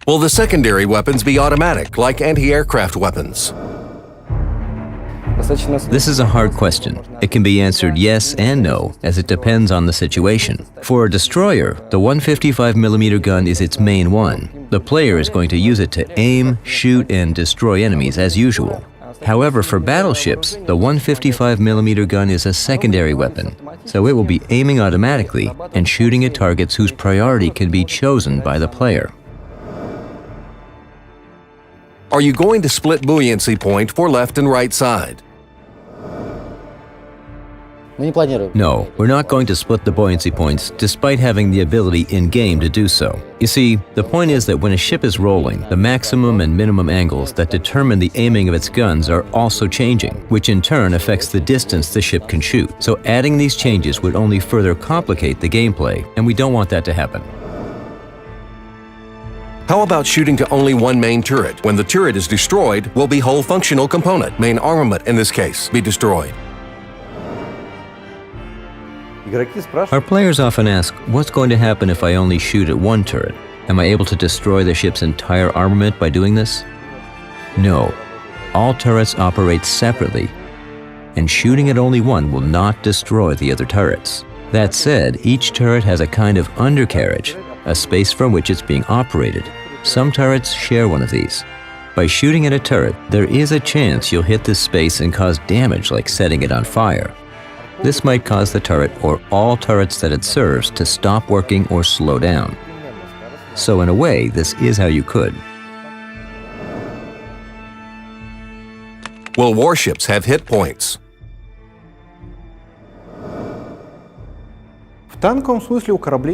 Will the secondary weapons be automatic, like anti-aircraft weapons? This is a hard question. It can be answered yes and no, as it depends on the situation. For a destroyer, the 155mm gun is its main one. The player is going to use it to aim, shoot, and destroy enemies as usual. However, for battleships, the 155mm gun is a secondary weapon, so it will be aiming automatically and shooting at targets whose priority can be chosen by the player. Are you going to split buoyancy point for left and right side? No, we're not going to split the buoyancy points despite having the ability in-game to do so. You see, the point is that when a ship is rolling, the maximum and minimum angles that determine the aiming of its guns are also changing, which in turn affects the distance the ship can shoot. So adding these changes would only further complicate the gameplay, and we don't want that to happen. How about shooting to only one main turret? When the turret is destroyed, will the whole functional component, main armament in this case, be destroyed? Our players often ask, what's going to happen if I only shoot at one turret? Am I able to destroy the ship's entire armament by doing this? No. All turrets operate separately, and shooting at only one will not destroy the other turrets. That said, each turret has a kind of undercarriage, a space from which it's being operated. Some turrets share one of these. By shooting at a turret, there is a chance you'll hit this space and cause damage, like setting it on fire. This might cause the turret or all turrets that it serves to stop working or slow down. So in a way, this is how you could. Will warships have hit points?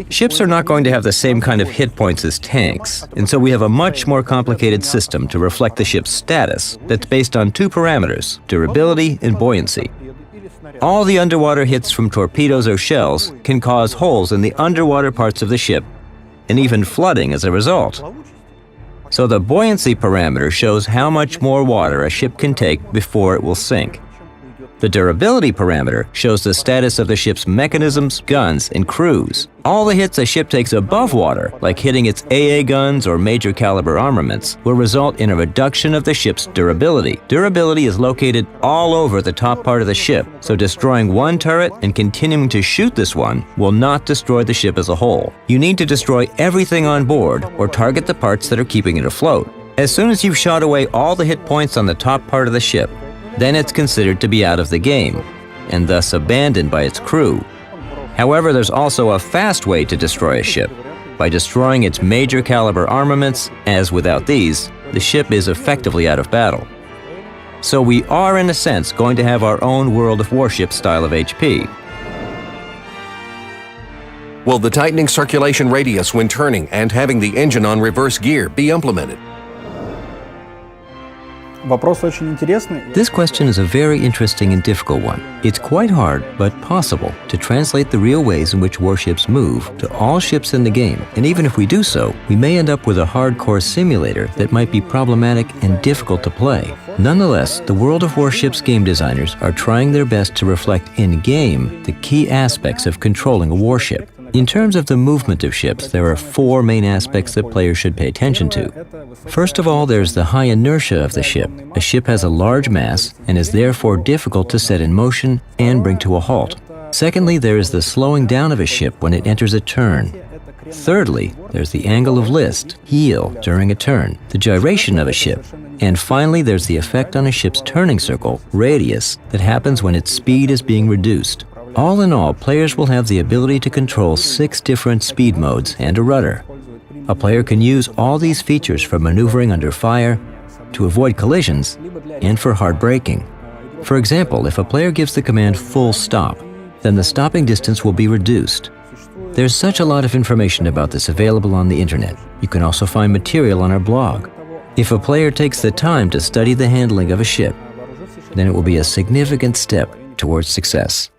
Ships are not going to have the same kind of hit points as tanks, and so we have a much more complicated system to reflect the ship's status that's based on two parameters, durability and buoyancy. All the underwater hits from torpedoes or shells can cause holes in the underwater parts of the ship, and even flooding as a result. So the buoyancy parameter shows how much more water a ship can take before it will sink. The durability parameter shows the status of the ship's mechanisms, guns, and crews. All the hits a ship takes above water, like hitting its AA guns or major caliber armaments, will result in a reduction of the ship's durability. Durability is located all over the top part of the ship, so destroying one turret and continuing to shoot this one will not destroy the ship as a whole. You need to destroy everything on board or target the parts that are keeping it afloat. As soon as you've shot away all the hit points on the top part of the ship, then it's considered to be out of the game, and thus abandoned by its crew. However, there's also a fast way to destroy a ship, by destroying its major caliber armaments, as without these, the ship is effectively out of battle. So we are, in a sense, going to have our own World of Warships style of HP. Will the tightening circulation radius when turning and having the engine on reverse gear be implemented? This question is a very interesting and difficult one. It's quite hard, but possible, to translate the real ways in which warships move to all ships in the game. And even if we do so, we may end up with a hardcore simulator that might be problematic and difficult to play. Nonetheless, the World of Warships game designers are trying their best to reflect in-game the key aspects of controlling a warship. In terms of the movement of ships, there are four main aspects that players should pay attention to. First of all, there's the high inertia of the ship. A ship has a large mass and is therefore difficult to set in motion and bring to a halt. Secondly, there is the slowing down of a ship when it enters a turn. Thirdly, there's the angle of list, heel, during a turn, the gyration of a ship. And finally, there's the effect on a ship's turning circle, radius, that happens when its speed is being reduced. All in all, players will have the ability to control 6 different speed modes and a rudder. A player can use all these features for maneuvering under fire, to avoid collisions, and for hard braking. For example, if a player gives the command full stop, then the stopping distance will be reduced. There's such a lot of information about this available on the internet. You can also find material on our blog. If a player takes the time to study the handling of a ship, then it will be a significant step towards success.